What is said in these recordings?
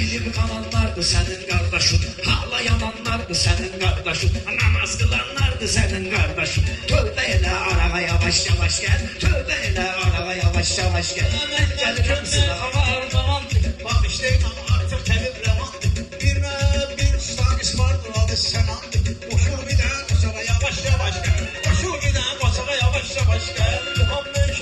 Yiyip kalanlardı senin kardeşin, hala yananlardı senin kardeşin, namaz kılanlardı senin kardeşin. Tövbe elə arağa yavaş yavaş gel, tövbe elə arağa yavaş yavaş gel. Ben gelirim sınağa var zamantık, bak işte artık temin revantık. Bir ustagis vardır adı Senantık, koşu giden koşağa yavaş yavaş gel, koşu giden koşağa yavaş yavaş gel. Ben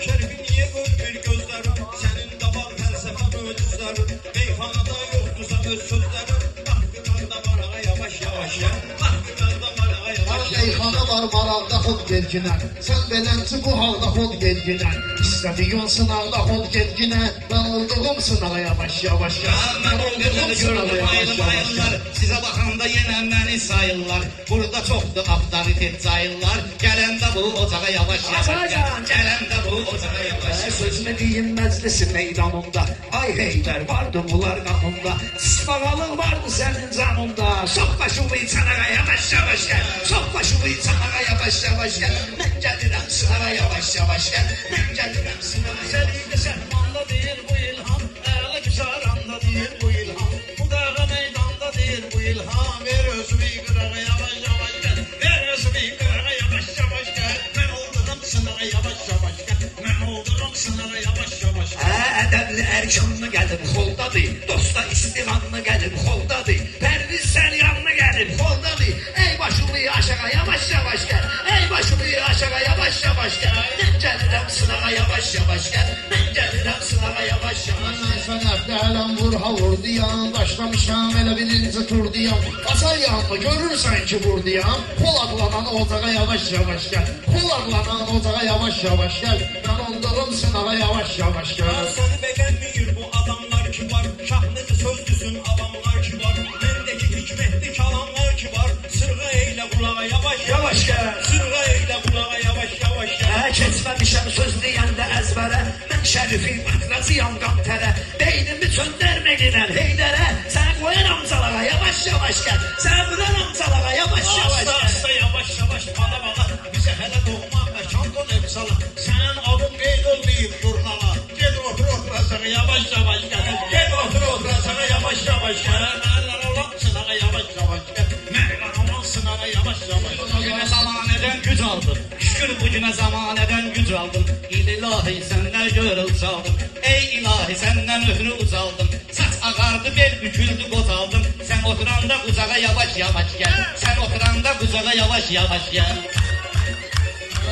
şerifim ye gör bir gözlerim, senin de var felsefe ödüzlerin. Meyhanada yoktu öz sözlerin, bak gıdanda var yavaş yavaş gel, bak gıdanda var yavaş yavaş. Meyxana var maraqda xod gelginə, sən beləncə bu halda xod gelginə. İstədiyin sınavda xod gelginə, mən olduğum sınağa yavaş yavaş gel. Ben olduğum sınağa yavaş yavaş gel. Size bakanda yenə məni sayırlar, burada çoxdur avtoritet cayırlar. Gələndə bu ocağa yavaş yavaş gel, gələndə bu ocağa yavaş yavaş. Sözünü deyim məclisi meydanında, ay Heydər vardı bunlar qanunda. Sısmağalıq vardı sənin canında, sok başımı içanağa yavaş yavaş gel, sok başımı içanağa yavaş yavaş gel. Mən gəlirəm sınağa yavaş yavaş gel, mən gəlirəm sınağa. Səliqə səhmanda deyil bu ilham, əla güzaranda deyil bu ilham. Bu dağa meydanda deyil bu ilham. Ver özümü qırağa yavaş yavaş gel, ver özümü qırağa yavaş yavaş gel. Mən oldurum sınağa yavaş yavaş gel, mən oldurum sınağa yavaş yavaş gel. Ədəbli ərkanlı gəlib xoldadır, dosta istiğanlı gəlib xoldadır. Pərviz sən yanına gəlib xoldadır. Ey başımı aşağı yavaş yavaş gel, ey başımı aşağı yavaş yavaş gel. Mən gəlirəm sınağa yavaş yavaş gel, mən gəlirəm sınağa yavaş yavaş gel. Sən həftə ələm vur ha vur diyan, başlamışam elə birinci tur diyan. Qasar yanma görürsən ki vur diyan, Poladlanan ocağa yavaş yavaş gel, Poladlanan ocağa yavaş yavaş gel. Mən olduğum sınağa yavaş yavaş gel. Səni beğenmeyir bu adamlar ki var, şahnıcı sözdüsün adamlar ki var. Mendeki hikmetli kalanlar ki var, sırğa eyle kulağa yavaş yavaş gel, sırğa eyle kulağa yavaş yavaş gel. Keçməmişəm söz deyəndə əzbərə, mən şərifim atrazıyam qamtərə. Beynimi söndərmə gedər Heydərə, sən qoyaram salağa yavaş yavaş gel, sən vuraram salağa yavaş yavaş gel. Asta yavaş yavaş bana bana, bize hele doğma məkan qol efsala. Sənin adın qeyd olmayıb jurnala, ged otur oturasağa yavaş yavaş gel, ged otur oturasağa yavaş yavaş gel. Mərlər olan sınağa yavaş yavaş gel, mərlər olan sınağa yavaş yavaş gel. Bugüne zamanədən güc aldım, şükür bugüne zamanədən güc aldım. İlahi səndən görül çaldım, ey ilahi səndən öhrü ucaldım. Saç ağardı, bel büküldü, qozaldım. Sən oturanda qucağa yavaş yavaş gel, sən oturanda qucağa yavaş yavaş gel.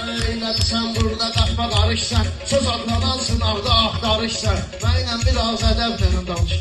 Eylədi sən burada qaçma qarışsan, söz adlanan sınavda axtarışsan. Mənlə biraz ədəblə danış,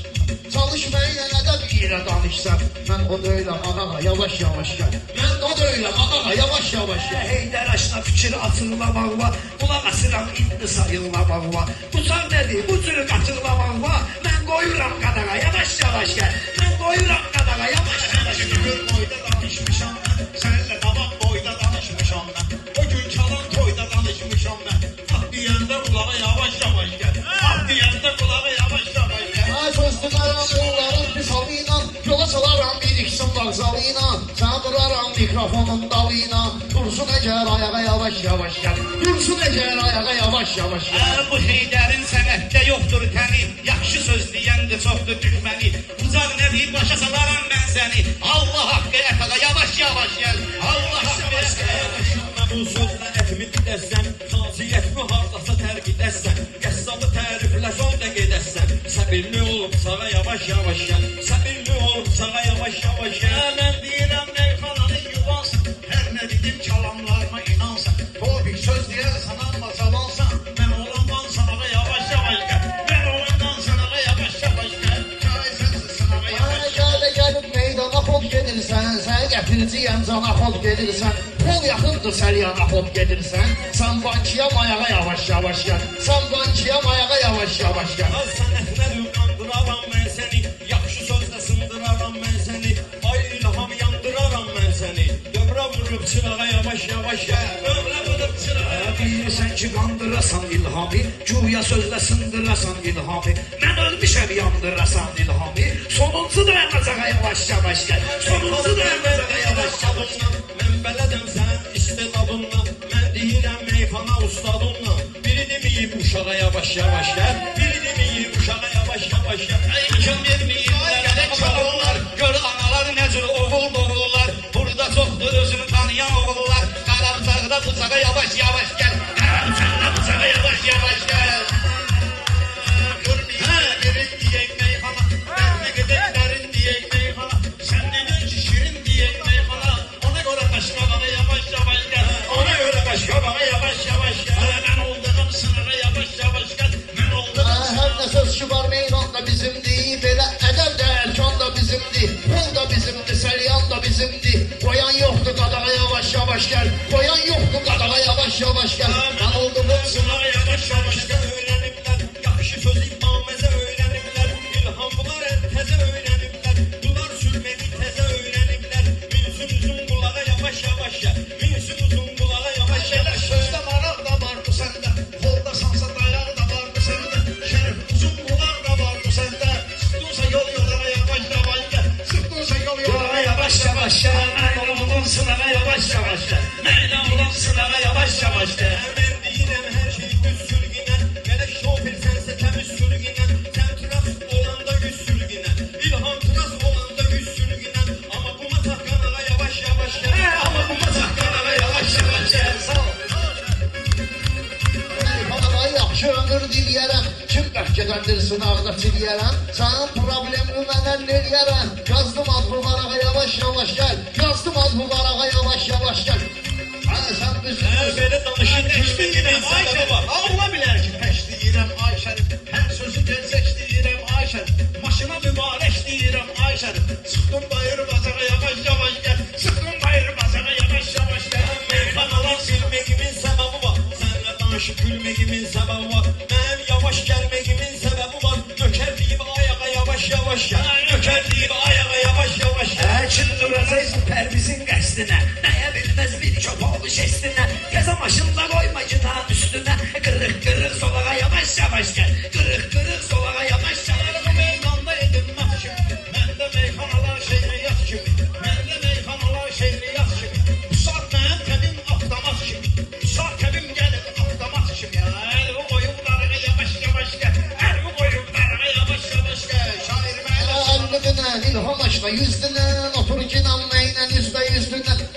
çalış mənlə ədəb ilə danışsan. Mən o deyiləm ağa yavaş yavaş gel, mən o deyiləm ağa yavaş yavaş gel. Heydər aşına fikir atırlamaq var, qulaq asıram indi sayıllamaq var. Bu sağ nədir, bu cür qatırlamaq var. Mən qoyuram qadağa yavaş yavaş gel, mən qoyuram qadağa yavaş yavaş gel. Gör boyda danışmışam mən, sənlə qabaq boyda danışmışam mən. O gün çalan toyda danışmışam mən. Ah deyəndə qulağa yavaş yavaş gel, ah deyəndə qulağa yavaş yavaş gel. Ay söz tutaram yolların pis halıyla, yola salaram bir iksin vağzalıyla. Sən duraram mikrofonun dalıyla, dursun əgər ayağa yavaş yavaş gel, dursun əgər ayağa yavaş yavaş gel. Bu Heydərin sənətdə yoxdur təni, yaxşı söz deyəndə çoxdur düşməni. Ucaq nədir, başa salaram mən səni. Allah haqqı ətağa yavaş yavaş gel, Allah haqqı ətağa. Bu sözlə ətimi didəsən, xasiyyətmi hardasa tərk edəsən. Qəssabı təriflə sonda gedəsən. Səbirli olub sağa yavaş yavaş gel, səbirli olub sağa yavaş yavaş gel. Mən deyirəm meyxananı yuvansın, hər nə dedim kalamlarıma inansın. Topik söz deyərsən amma cavansan, mən olandan sanağa yavaş yavaş gel, mən olandan sanağa yavaş yavaş gel. Caizənsin sanağa yavaş yavaş gel. Gəlib meydana xod gedirsən, sən gətirciyəm cana xod gedirsən. Pol yaxındır səryana xod gedirsən, sən bankiyam ayağa yavaş yavaş gel, sən bankiyam ayağa yavaş yavaş gel. Az sənətlər yuqandıraram mən səni, yaxşı sözlə sındıraram mən səni. Ay ilham yandıraram mən səni, dövrə vurub çırağa yavaş yavaş gel, dövrə vurub çırağa. Bilirsən ki qandırasan ilhamı, güya sözlə sındırasan ilhamı. Mən ölmüşəm yandırasan ilhamı, sonuncu da əməzağa yavaş yavaş gel, sonuncu da əməzağa yavaş yavaş gel. Mən bələdəm sənin istedadınla, mən deyirəm meyxana ustadınla. Biri deməyib uşağa yavaş yavaş gel, biri deməyib uşağa yavaş yavaş gel. Ey bıçağa yavaş yavaş gel. Gelen sen de bıçağa yavaş yavaş gel. Derin diyek meyhana, verme gideklerin diyek meyhana. Sen dedin ki şirin diyek meyhana. Ona göre başka bana yavaş yavaş gel. Ona göre başka bana yavaş yavaş gel. Ben olduğum sınıra yavaş yavaş gel. Ben olduğum Her ne söz ki var meydan da bizimdi. Belə ədəb də erkan da bizimdi. Pul da bizimdi, səlyan da bizimdi. Koyan yoktu qadağa yavaş yavaş gel. Koyan yoktu qadağa yavaş yavaş gel. Ben oldum sınıra yavaş yavaş gel. Öğrenimler, yakışı söz imameze öğrenimler. İlhamlar teze öğrenimler. Dular sürmeni teze öğrenimler. Minsün uzun kulağa yavaş yavaş gel. Minsün uzun kulağa yavaş yavaş. Sözde maral da var bu sende. Kolda sansa dayağı da var bu sende. Şerif uzun kulak da var bu sende. Sıktınsa yol yollara yavaş yavaş gel. Sıktınsa yol yollara yavaş yavaş gel. Neyle olan sınava yavaş yavaş gel. Neyle olan sınava yavaş yavaş gel. Verdiğinem her şey düz sürgüne. Melek şoför sense temiz sürgüne. Sen tıras olanda yüz sürgüne. İlham tıras olanda yüz sürgüne. Ama bu masak kanala yavaş yavaş gel. Ama bu masak kanala yavaş yavaş gel. Sağ ol. Bana yaxşı ömür diləyərəm. Kim bəhkədəndir sınaqda siliyərəm. Sənin problemini mən həll eləyərəm. Yazdım ad mübarağa yavaş yavaş gel. Yazdım ad mübarağa yavaş yavaş gel. Sen bizim... Böyle danışın peşliyirəm Ayşər. Allah bilər ki peşliyirəm Ayşər. Hər sözü gerçək deyirəm Ayşər. Maşına mübarək deyirəm Ayşər. Sıxdım bayır bazağa yavaş yavaş gel. Sıxdım bayır bazağa yavaş yavaş gel. Meyxan alan silməyimin səbəbi var. Sənlə danışıb gülməyimin səbəbi var. Mənim yavaş gəlməyimin səbəbi var. Nökər deyib ayağa yavaş yavaş gel. Nökər deyib ayağa yavaş yavaş gel. Kim duracaqsın pərvizin qəsdinə? Nəyə bilməz bir köpoğlu şestinə? Gəzə maşınla qoyma günahın üstünə. Qırıq qırıq solağa yavaş yavaş gəl. Qırıq qırıq solağa yavaş yavaş gəl. Meydanda edilmez kimi. Məndə meyxanalar şehriyat kimi. Məndə meyxanalar şehriyat kimi. Bu saat mənim təbim avtomat kimi. Bu saat təbim gəlir avtomat kimi. Əlvi qoyunlarına yavaş yavaş gəl. Əlvi qoyunlarına yavaş yavaş gəl. Şair mənim. 50 dinen ilham aşkla 100 dinen. Otur inanmayla %100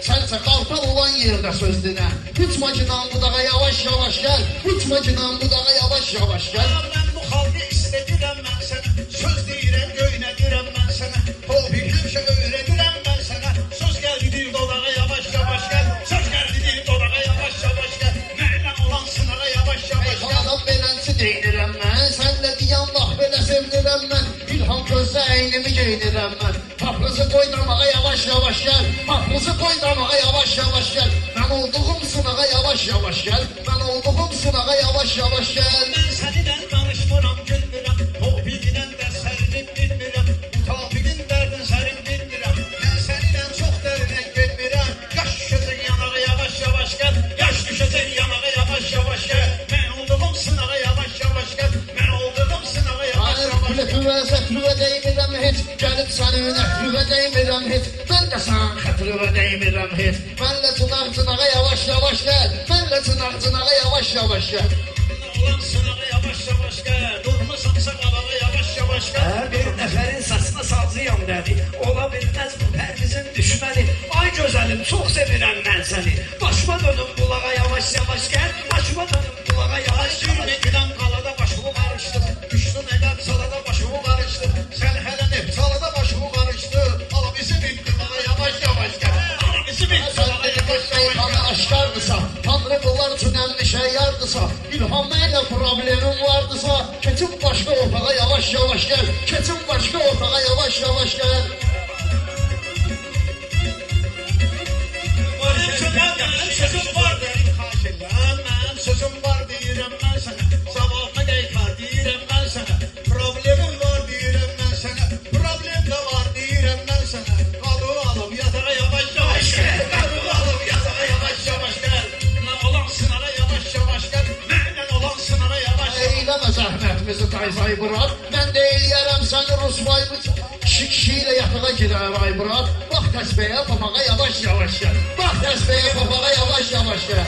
Sense kalkal olan yerde söz dine. Hiç makinan budağa yavaş yavaş gel. Hiç makinan budağa yavaş yavaş gel. Mən bu xalqı istədirəm mən sənə. Söz deyirəm göynədirəm mən sənə. Hobi həmişə öyrədirəm mən sənə. Söz gəldi dil dodağa yavaş yavaş gəl. Söz gəldi dil dodağa yavaş yavaş gəl. Mənlə olan sınağa yavaş yavaş gəl. Adam beləncə deyinirəm mən. Sən də diyan bax belə sevinirəm mən. İlham gözlə əynimi geyinirəm mən. Paprızı koydamağa yavaş yavaş gel. Paprızı koydamağa yavaş yavaş gel. Ben olduğum sınağa yavaş yavaş gel. Ben olduğum sınağa yavaş yavaş gel. Mən səninlə danışmıram gülmürəm. Hobidindən dərslərini bilmirəm. Mütafiqin dərdin sərin bilmirəm. Mən səninlə çox dərinə getmirəm. Yaş düşəcək yanağa yavaş yavaş gəl. Yaş düşəcək yanağa yavaş yavaş gəl. Mən olduğum sınağa yavaş yavaş gəl. Mən olduğum sınağa yavaş Hayır, yavaş gəl. blöfüvə, sətrüvə deymirəm heç. Gəlib sənin əhlüvə deymirəm heç. Ben de sana xətrüvə deymirəm heç. Mənlə cınağa yavaş yavaş gel. Mənlə cınağa yavaş yavaş gel. Olan sınağa yavaş yavaş gəl. Durmasansa qalağa yavaş yavaş gəl. Bir nəfərin saçına salcıyam dedi. Ola bilməz bu pərvizin düşməni. Ay gözəlim, çox sevirəm mən səni. Başıma dönüm bulağa yavaş yavaş gəl. Başıma dönüm bulağa yavaş yavaş. Sürme giden kalada başımı karıştır. Düştün eder salada başımı karıştır. Sen hele ne salada başımı karıştır. Ala bizi bitti bana yavaş yavaş gel. Ala bizi bitti Sen bana de yavaş yavaş şeytanı gel. aşkardısa, Tanrı bunlar üçün əmli yardısa, ilhamıyla problemin vardısa, keçin başka ortağa yavaş yavaş gel. Keçin başka ortağa yavaş yavaş gel. Benim sözüm var derim haşella. Benim sözüm var deyirəm mən sənə. Sabahına qeykar deyirəm mən sənə. Problemim var deyirəm mən sənə. Problem də var deyirəm mən sənə. Qalığı alıb yatağa yavaş yavaş gəl. Qalığı alıb yatağa yavaş yavaş gəl. Nə olan sınağa yavaş yavaş gəl. Mənlə olan sınağa yavaş yavaş. Eyleme zəhmətimizi tayfay bırak. Ben de eyleyərəm səni rusvay kişiyle yatağa girer ay bırak. Bak təsbeyə papağa yavaş yavaş gel. Bak təsbeyə papağa yavaş yavaş gel.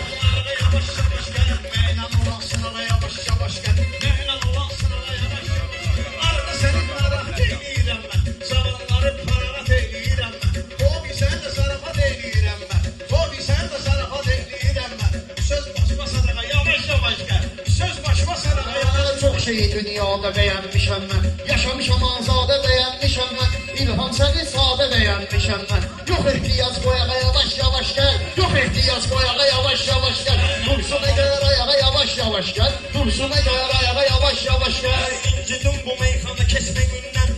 Yavaş yavaş gəl. Mənlə olan sınağa yavaş yavaş gəl. Mənlə olan sınağa yavaş yavaş gəl. Arada sənin narahat eyləyirəm mən. Zavalları parahat eyləyirəm mən. Hobi sən də zarafat eyləyirəm mən. Hobi sən də zarafat eyləyirəm mən. dünyada beğenmişəm mən. Yaşamışam azadə beğenmişəm mən. İlham səni sadə beğenmişəm mən. Yok ehtiyac qoyağa yavaş yavaş gel. Yok ehtiyac qoyağa yavaş yavaş gel. Dursun eğer ayağa yavaş yavaş gel. Dursun eğer ayağa yavaş yavaş gel. İncidim bu meyxana keçmə gündən